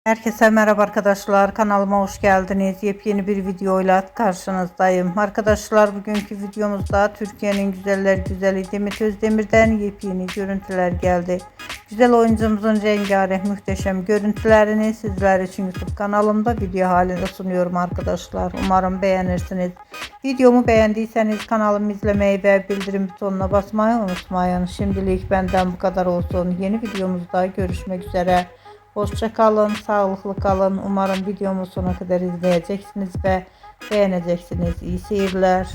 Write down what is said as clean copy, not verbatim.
Herkese merhaba arkadaşlar, kanalıma hoş geldiniz. Yepyeni bir videoyla karşınızdayım. Arkadaşlar, bugünkü videomuzda Türkiye'nin güzeller güzeli Demet Özdemir'den yepyeni görüntüler geldi. Güzel oyuncumuzun rengarenk muhteşem görüntülerini sizler için YouTube kanalımda video halinde sunuyorum arkadaşlar. Umarım beğenirsiniz. Videomu beğendiyseniz kanalımı izlemeyi ve bildirim butonuna basmayı unutmayın. Şimdilik benden bu kadar olsun. Yeni videomuzda görüşmek üzere. Hoşça kalın, sağlıklı kalın. Umarım videomu sonuna kadar izleyeceksiniz ve beğeneceksiniz. İyi seyirler.